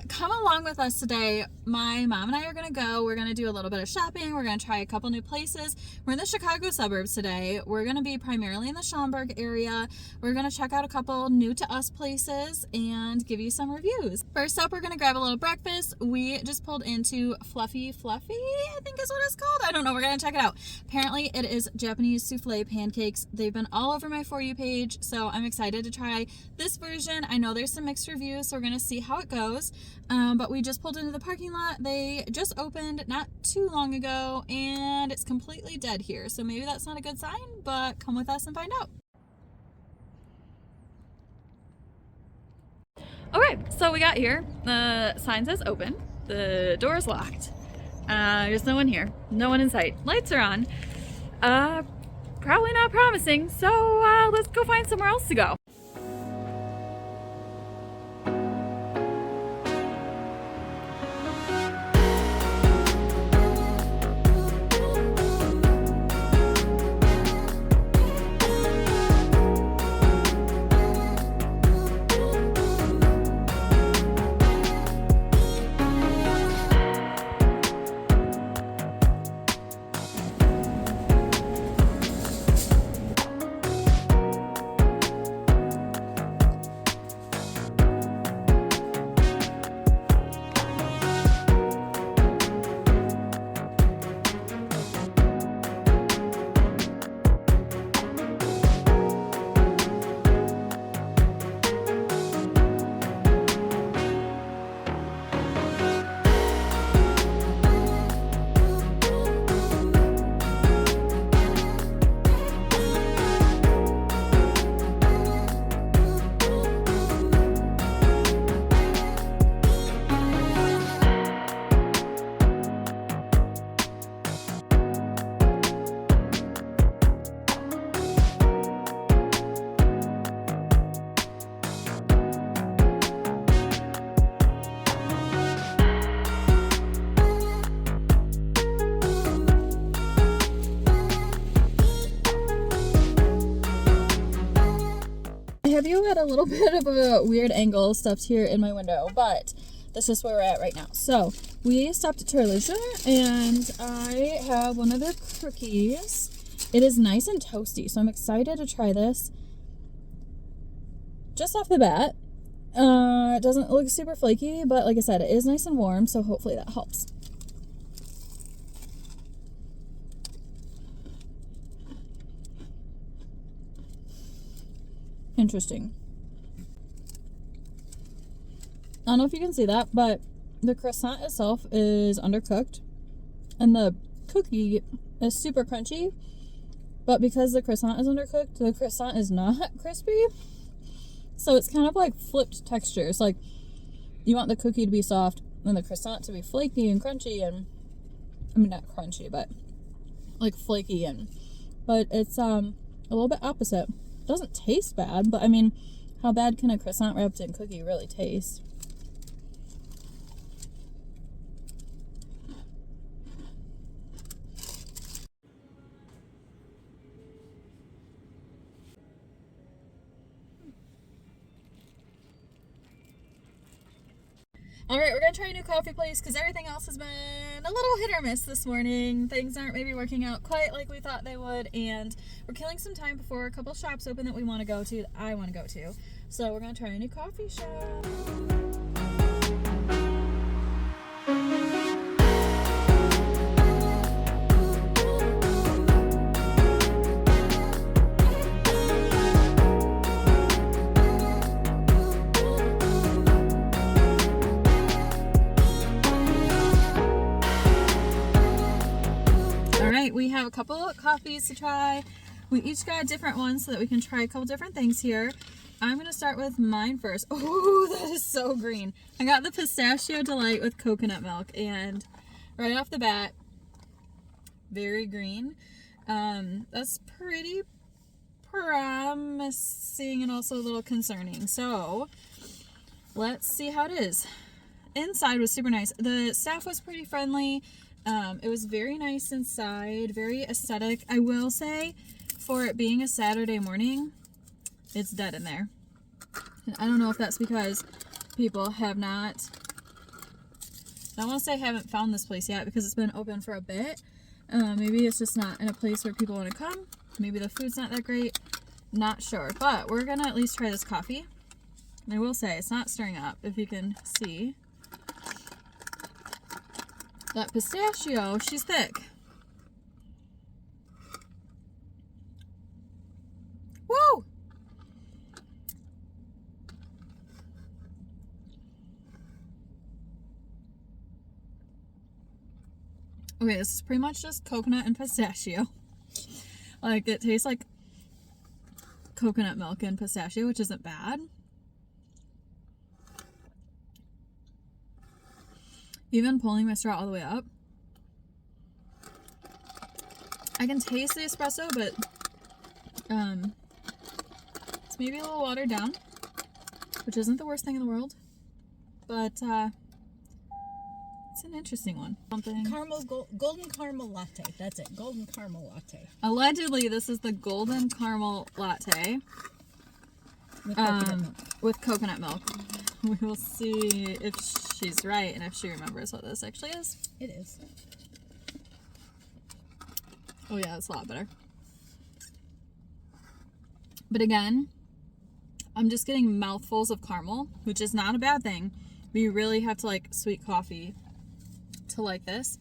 come along with us today. My mom and I are going to go. We're going to do a little bit of shopping. We're going to try a couple new places. We're in the Chicago suburbs today. We're going to be primarily in the Schaumburg area. We're going to check out a couple new to us places and give you some reviews. First up, we're going to grab a little breakfast. We just pulled into Fluffy, I think is what it's called. I don't know. We're going to check it out. Apparently it is Japanese souffle pancakes. They've been all over my For You page, so I'm excited to try this version. I know there's some mixed reviews, so we're going to see how it goes. But we just pulled into the parking lot. They just opened not too long ago, and it's completely dead here. So maybe that's not a good sign, but come with us and find out. Okay, so we got here. The sign says open. The door is locked. There's no one here. No one in sight. Lights are on. Probably not promising, so let's go find somewhere else to go. I have you at a little bit of a weird angle stuffed here in my window, but that's just where we're at right now. So we stopped at Terleisure, and I have one of their cookies. It is nice and toasty, so I'm excited to try this. Just off the bat, it doesn't look super flaky, but like I said, it is nice and warm, so hopefully that helps. Interesting. I don't know if you can see that, but the croissant itself is undercooked, and the cookie is super crunchy, but because the croissant is undercooked, the croissant is not crispy, so it's kind of like flipped textures. Like, you want the cookie to be soft and the croissant to be flaky and crunchy, and I mean, not crunchy, but like flaky, and but it's a little bit opposite. Doesn't taste bad, but I mean, how bad can a croissant wrapped in cookie really taste? All right, we're gonna try a new coffee place because everything else has been a little hit or miss this morning. Things aren't maybe working out quite like we thought they would, and we're killing some time before a couple shops open that we want to go to, that I want to go to. So we're gonna try a new coffee shop. We have a couple of coffees to try. We each got different ones so that we can try a couple different things here. I'm going to start with mine first. Oh, that is so green. I got the Pistachio Delight with coconut milk, and right off the bat, very green. That's pretty promising and also a little concerning. So let's see how it is. Inside was super nice. The staff was pretty friendly. It was very nice inside, very aesthetic. I will say, for it being a Saturday morning, it's dead in there. And I don't know if that's because people have not I want to say I haven't found this place yet because it's been open for a bit. Maybe it's just not in a place where people want to come. Maybe the food's not that great. Not sure. But we're going to at least try this coffee. And I will say, it's not stirring up, if you can see. That pistachio, she's thick. Woo! Okay, this is pretty much just coconut and pistachio. Like, it tastes like coconut milk and pistachio, which isn't bad. Even pulling my straw all the way up, I can taste the espresso, but it's maybe a little watered down, which isn't the worst thing in the world, but it's an interesting one. Something Golden caramel latte. That's it. Golden caramel latte. Allegedly, this is the golden caramel latte with coconut milk. We will see if she's right and if she remembers what this actually is. It is. Oh yeah, it's a lot better. But again, I'm just getting mouthfuls of caramel, which is not a bad thing. But you really have to like sweet coffee to like this.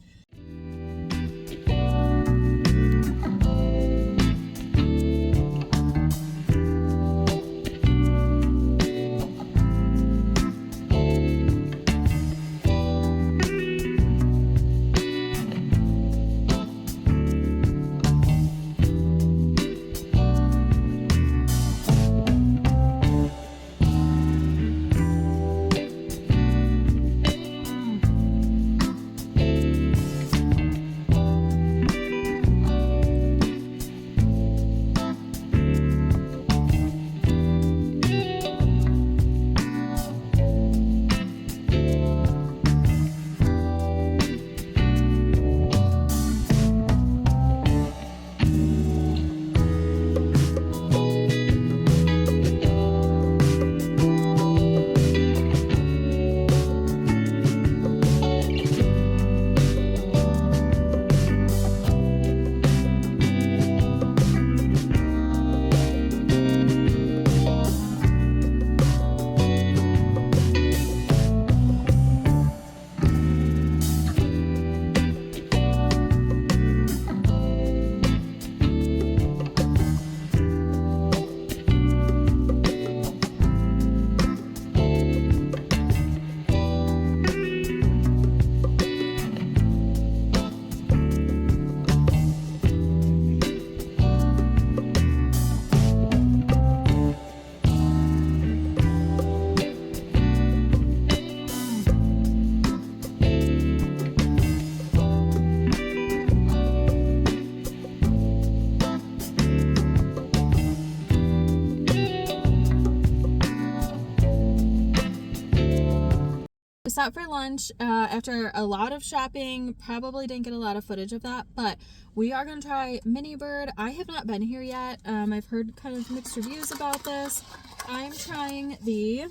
Stopped for lunch after a lot of shopping. Probably didn't get a lot of footage of that, but we are going to try Minnie Bird. I have not been here yet. I've heard kind of mixed reviews about this. I'm trying the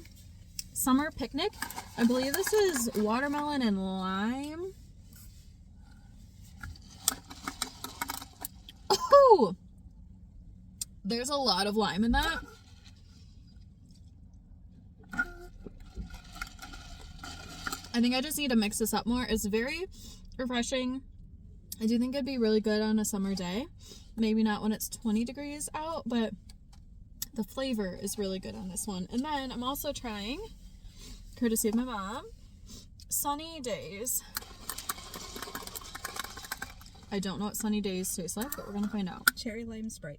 summer picnic. I believe this is watermelon and lime. Oh! There's a lot of lime in that. I think I just need to mix this up more. It's very refreshing. I do think it'd be really good on a summer day. Maybe not when it's 20 degrees out, but the flavor is really good on this one. And then I'm also trying, courtesy of my mom, Sunny Days. I don't know what Sunny Days taste like, but we're going to find out. Cherry lime Sprite.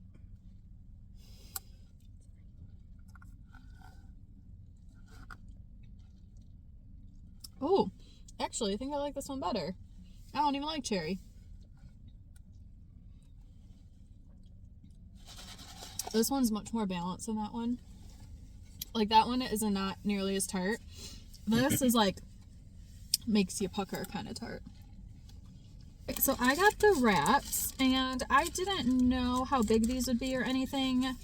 Oh, actually, I think I like this one better. I don't even like cherry. This one's much more balanced than that one. Like, that one is not nearly as tart. This is like, makes you pucker kind of tart. So I got the wraps, and I didn't know how big these would be or anything.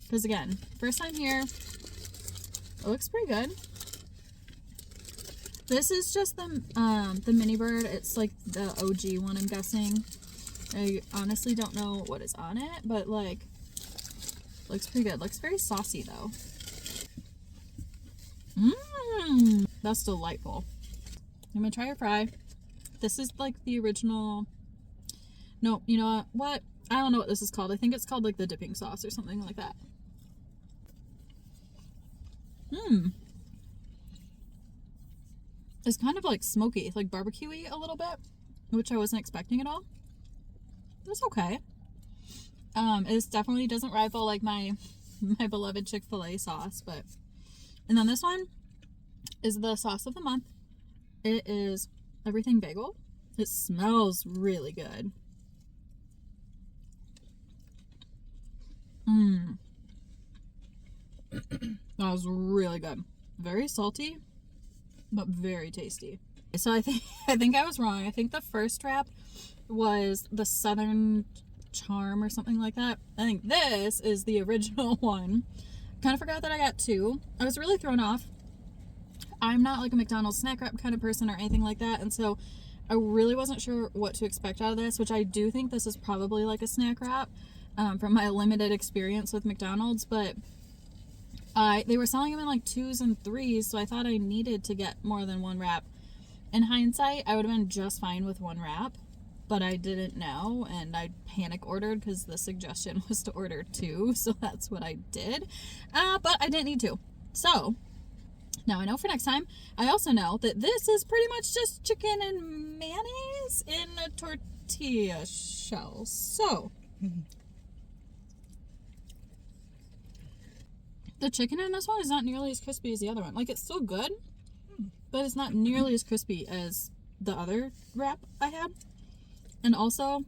Because again, first time here. It looks pretty good. This is just the Minnie Bird. It's like the OG one, I'm guessing. I honestly don't know what is on it, but like, looks pretty good. Looks very saucy though. Mmm, that's delightful. I'm gonna try a fry. This is like the original. No, you know what? I don't know what this is called. I think it's called like the dipping sauce or something like that. Mmm. It's kind of like smoky, like barbecue-y a little bit, which I wasn't expecting at all. It's okay. It definitely doesn't rival like my beloved Chick-fil-A sauce, but and then this one is the sauce of the month. It is everything bagel. It smells really good. Mmm. That was really good. Very salty, but very tasty. So I think I was wrong. I think the first wrap was the Southern Charm or something like that. I think this is the original one. Kind of forgot that I got two. I was really thrown off. I'm not like a McDonald's snack wrap kind of person or anything like that, and so I really wasn't sure what to expect out of this, which I do think this is probably like a snack wrap from my limited experience with McDonald's, but they were selling them in like 2s and 3s, so I thought I needed to get more than one wrap. In hindsight, I would have been just fine with one wrap, but I didn't know, and I panic ordered because the suggestion was to order 2, so that's what I did. But I didn't need to. So now I know for next time. I also know that this is pretty much just chicken and mayonnaise in a tortilla shell. So the chicken in this one is not nearly as crispy as the other one. Like, it's still good, but it's not nearly as crispy as the other wrap I had. And also,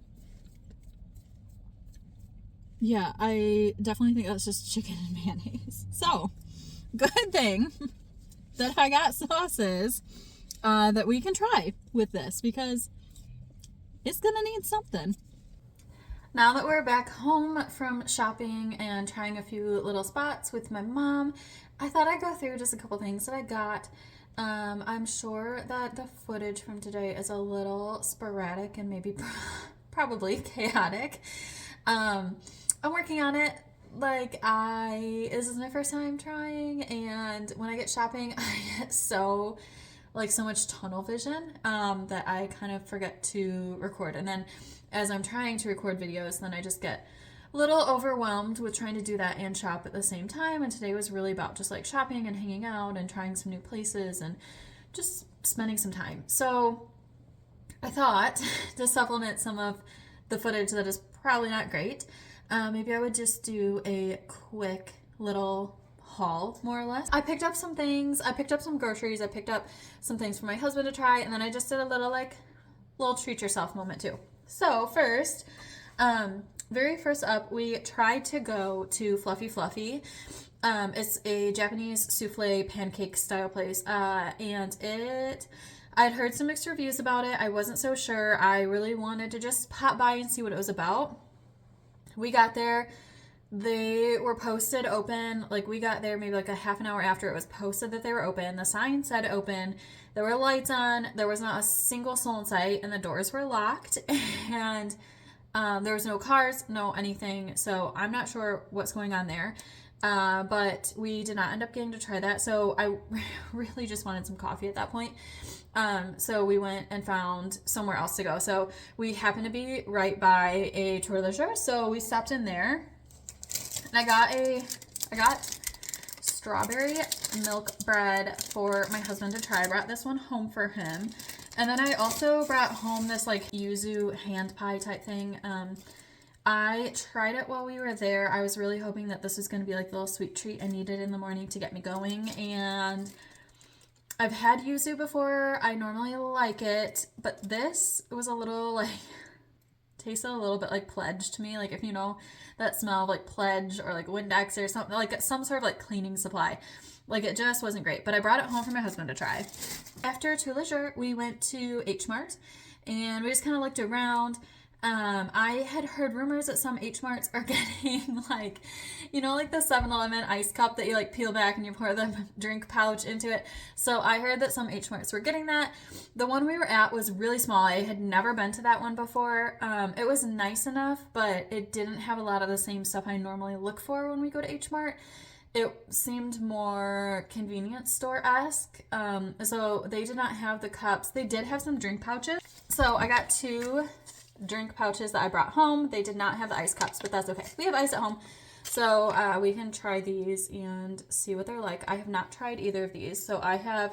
yeah, I definitely think that's just chicken and mayonnaise. So, good thing that I got sauces that we can try with this, because it's gonna need something. Now that we're back home from shopping and trying a few little spots with my mom, I thought I'd go through just a couple things that I got. I'm sure that the footage from today is a little sporadic and maybe probably chaotic. I'm working on it. Like, this is my first time trying, and when I get shopping, I get so much tunnel vision that I kind of forget to record. And then as I'm trying to record videos, then I just get a little overwhelmed with trying to do that and shop at the same time. And today was really about just like shopping and hanging out and trying some new places and just spending some time. So I thought to supplement some of the footage that is probably not great, maybe I would just do a quick little haul, more or less. I picked up some things. I picked up some groceries. I picked up some things for my husband to try, and then I just did a little treat yourself moment too. So first, very first up, we tried to go to Fluffy Fluffy. It's a Japanese souffle pancake style place, and I'd heard some mixed reviews about it. I wasn't so sure. I really wanted to just pop by and see what it was about. We got there. They were posted open. Like, we got there maybe like a half an hour after it was posted that they were open. The sign said open. There were lights on. There was not a single soul in sight, and the doors were locked. And there was no cars, no anything. So I'm not sure what's going on there. But we did not end up getting to try that. So I really just wanted some coffee at that point. So we went and found somewhere else to go. So we happened to be right by a Tour de Jours. So we stopped in there. And I got strawberry milk bread for my husband to try. I brought this one home for him. And then I also brought home this like yuzu hand pie type thing. I tried it while we were there. I was really hoping that this was going to be like the little sweet treat I needed in the morning to get me going. And I've had yuzu before. I normally like it, but this was a little like, tasted a little bit like Pledge to me. Like, if you know that smell of like Pledge or like Windex or something, like some sort of like cleaning supply. Like, it just wasn't great, but I brought it home for my husband to try. After Tour de Jours, we went to H Mart and we just kind of looked around. I had heard rumors that some H Marts are getting like, like the 7-Eleven ice cup that you like peel back and you pour the drink pouch into it. So I heard that some H Marts were getting that. The one we were at was really small. I had never been to that one before. It was nice enough, but it didn't have a lot of the same stuff I normally look for when we go to H Mart. It seemed more convenience store-esque. So they did not have the cups. They did have some drink pouches. So I got 2 drink pouches that I brought home. They did not have the ice cups, but that's okay. We have ice at home, so we can try these and see what they're like. I have not tried either of these. So I have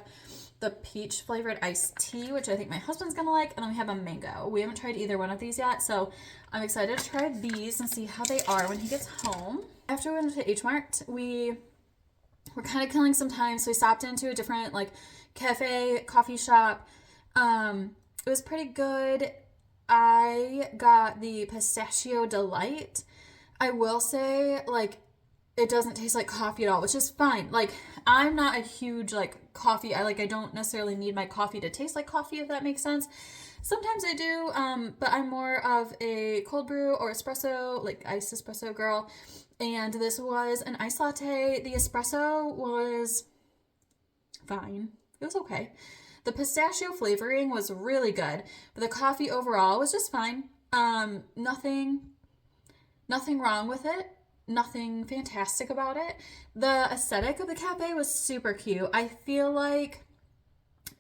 the peach flavored iced tea, which I think my husband's gonna like, and then we have a mango. We haven't tried either one of these yet, so I'm excited to try these and see how they are when he gets home. After we went to H Mart, we were kind of killing some time, so we stopped into a different like cafe, coffee shop. It was pretty good. I got the pistachio delight. I will say, like, it doesn't taste like coffee at all, which is fine. Like, I'm not a huge like coffee. I don't necessarily need my coffee to taste like coffee, if that makes sense. Sometimes I do, but I'm more of a cold brew or espresso, like iced espresso girl. And this was an iced latte. The espresso was fine. It was okay. The pistachio flavoring was really good, but the coffee overall was just fine. Nothing wrong with it. Nothing fantastic about it. The aesthetic of the cafe was super cute. I feel like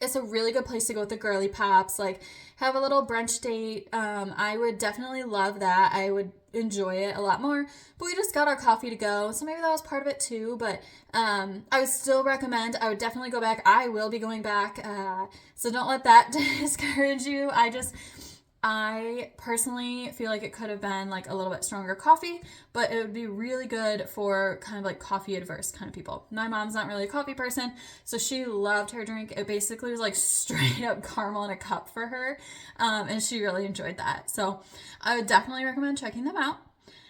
it's a really good place to go with the girly pops, like have a little brunch date. I would definitely love that. I would enjoy it a lot more, but we just got our coffee to go, so maybe that was part of it too. But I would still recommend. I would definitely go back. I will be going back, so don't let that discourage you. I personally feel like it could have been like a little bit stronger coffee, but it would be really good for kind of like coffee adverse kind of people. My mom's not really a coffee person, so she loved her drink. It basically was like straight up caramel in a cup for her, and she really enjoyed that. So I would definitely recommend checking them out.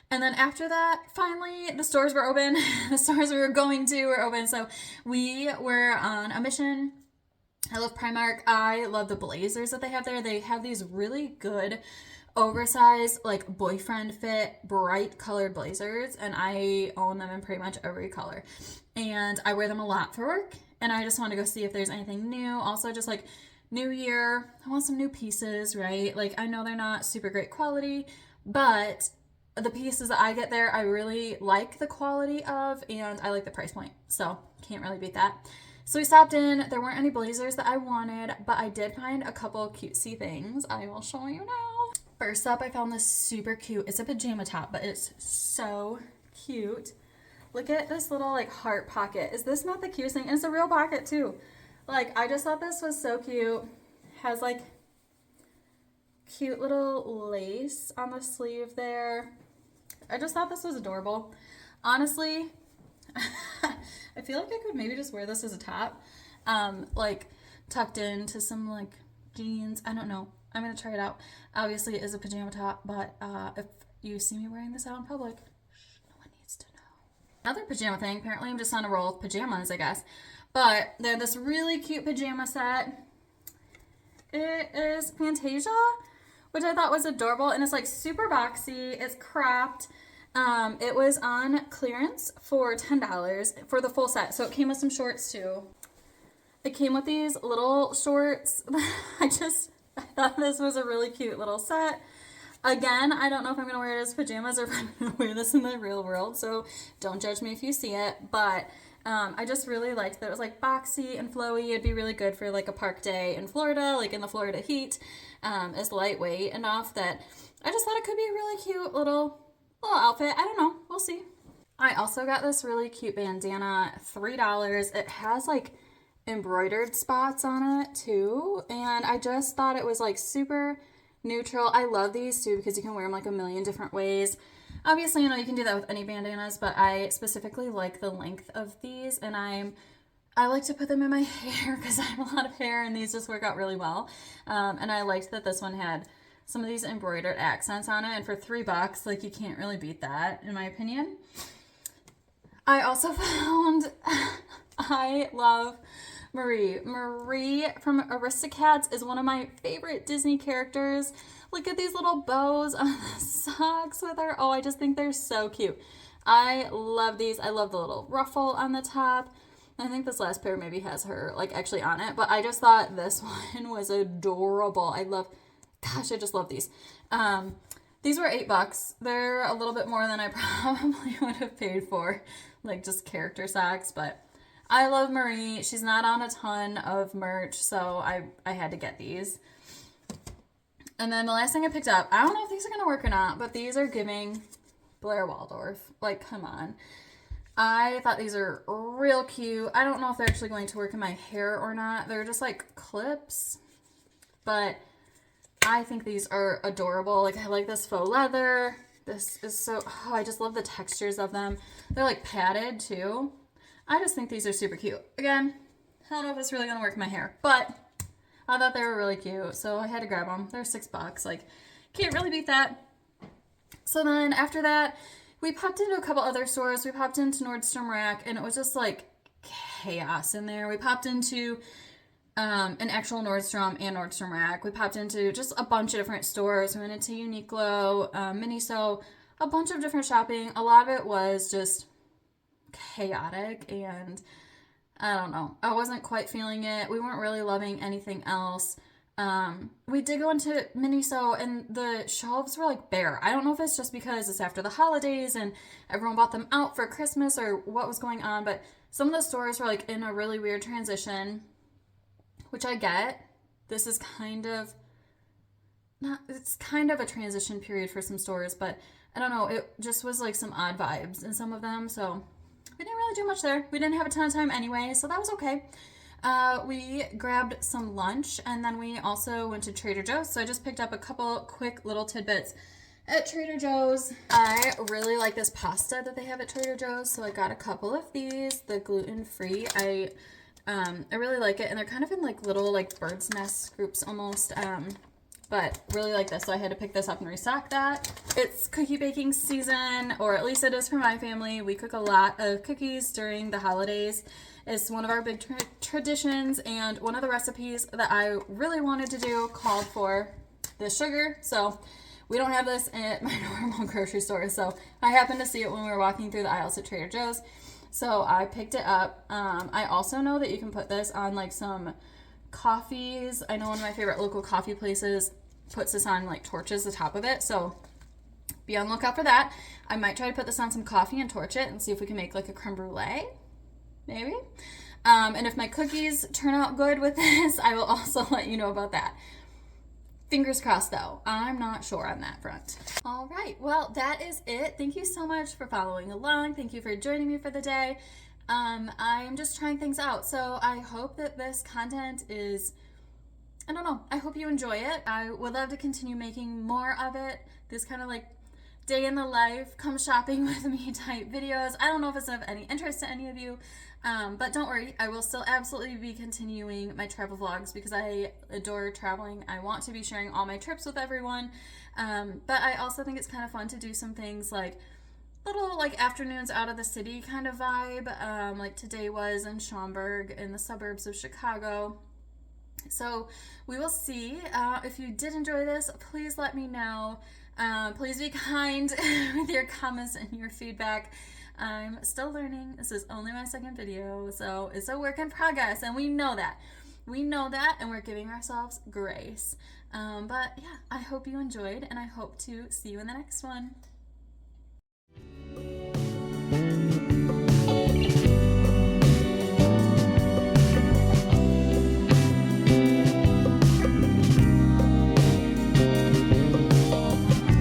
And then after that, finally, the stores were open. The stores we were going to were open, so we were on a mission. I love Primark. I love the blazers that they have there. They have these really good oversized, like boyfriend fit, bright colored blazers, and I own them in pretty much every color. And I wear them a lot for work, and I just want to go see if there's anything new. Also, just like new year, I want some new pieces, right? Like, I know they're not super great quality, but the pieces that I get there, I really like the quality of, and I like the price point. So, can't really beat that. So we stopped in. There weren't any blazers that I wanted, but I did find a couple cutesy things. I will show you now. First up, I found this super cute. It's a pajama top, but it's so cute. Look at this little like heart pocket. Is this not the cutest thing? And it's a real pocket too. Like, I just thought this was so cute. Has like cute little lace on the sleeve there. I just thought this was adorable. Honestly, I feel like I could maybe just wear this as a top, like tucked into some like jeans. I don't know. I'm going to try it out. Obviously, it is a pajama top, but if you see me wearing this out in public, no one needs to know. Another pajama thing. Apparently, I'm just on a roll with pajamas, I guess. But they have this really cute pajama set. It is Fantasia, which I thought was adorable, and it's like super boxy. It's cropped. It was on clearance for $10 for the full set. So it came with some shorts too. It came with these little shorts. I thought this was a really cute little set. Again, I don't know if I'm going to wear it as pajamas or if I'm going to wear this in the real world. So don't judge me if you see it. But I just really liked that it was like boxy and flowy. It'd be really good for like a park day in Florida, like in the Florida heat. It's lightweight enough that I just thought it could be a really cute little outfit. I don't know. We'll see. I also got this really cute bandana, $3. It has like embroidered spots on it too. And I just thought it was like super neutral. I love these too because you can wear them like a million different ways. Obviously, you can do that with any bandanas, but I specifically like the length of these, and I like to put them in my hair because I have a lot of hair and these just work out really well. And I liked that this one had some of these embroidered accents on it, and for $3, like, you can't really beat that, in my opinion. I also found, I love Marie. Marie from Aristocats is one of my favorite Disney characters. Look at these little bows on the socks with her. Oh, I just think they're so cute. I love these. I love the little ruffle on the top. I think this last pair maybe has her like actually on it, but I just thought this one was adorable. Gosh, I just love these. These were $8. They're a little bit more than I probably would have paid for, like just character socks, but I love Marie. She's not on a ton of merch, so I had to get these. And then the last thing I picked up, I don't know if these are going to work or not, but these are giving Blair Waldorf. Like, come on. I thought these are real cute. I don't know if they're actually going to work in my hair or not. They're just like clips, but I think these are adorable. Like, I like this faux leather. This is so, oh, I just love the textures of them. They're like padded too. I just think these are super cute. Again, I don't know if it's really going to work in my hair, but I thought they were really cute, so I had to grab them. They're $6. Like, can't really beat that. So then after that, we popped into a couple other stores. We popped into Nordstrom Rack, and it was just like chaos in there. We popped into an actual Nordstrom and Nordstrom Rack. We popped into just a bunch of different stores. We went into Uniqlo, Miniso, a bunch of different shopping. A lot of it was just chaotic, and I don't know. I wasn't quite feeling it. We weren't really loving anything else. We did go into Miniso, and the shelves were like bare. I don't know if it's just because it's after the holidays and everyone bought them out for Christmas or what was going on, but some of the stores were like in a really weird transition, which I get. This is it's kind of a transition period for some stores, but I don't know. It just was like some odd vibes in some of them, so we didn't really do much there. We didn't have a ton of time anyway, so that was okay. We grabbed some lunch, and then we also went to Trader Joe's. So I just picked up a couple quick little tidbits at Trader Joe's. I really like this pasta that they have at Trader Joe's, so I got a couple of these, the gluten-free. I really like it, and they're kind of in like little like bird's nest groups almost. But really like this, so I had to pick this up and restock that. It's cookie baking season, or at least it is for my family. We cook a lot of cookies during the holidays. It's one of our big traditions, and one of the recipes that I really wanted to do called for this sugar. So we don't have this at my normal grocery store, so I happened to see it when we were walking through the aisles at Trader Joe's. So I picked it up. I also know that you can put this on like some coffees. I know one of my favorite local coffee places puts this on like torches the top of it, so be on the lookout for that. I might try to put this on some coffee and torch it and see if we can make like a creme brulee, maybe. And if my cookies turn out good with this, I will also let you know about that. Fingers crossed though, I'm not sure on that front. All right, well, that is it. Thank you so much for following along. Thank you for joining me for the day. I'm just trying things out, so I hope that this content is, I don't know, I hope you enjoy it. I would love to continue making more of it. This kind of like day in the life, come shopping with me type videos. I don't know if it's of any interest to any of you, but don't worry, I will still absolutely be continuing my travel vlogs because I adore traveling. I want to be sharing all my trips with everyone, but I also think it's kind of fun to do some things like little like afternoons out of the city kind of vibe, like today was in Schaumburg in the suburbs of Chicago. So we will see. If you did enjoy this, please let me know. Please be kind with your comments and your feedback. I'm still learning. This is only my second video, so it's a work in progress, and we know that. We know that, and we're giving ourselves grace. But yeah, I hope you enjoyed, and I hope to see you in the next one.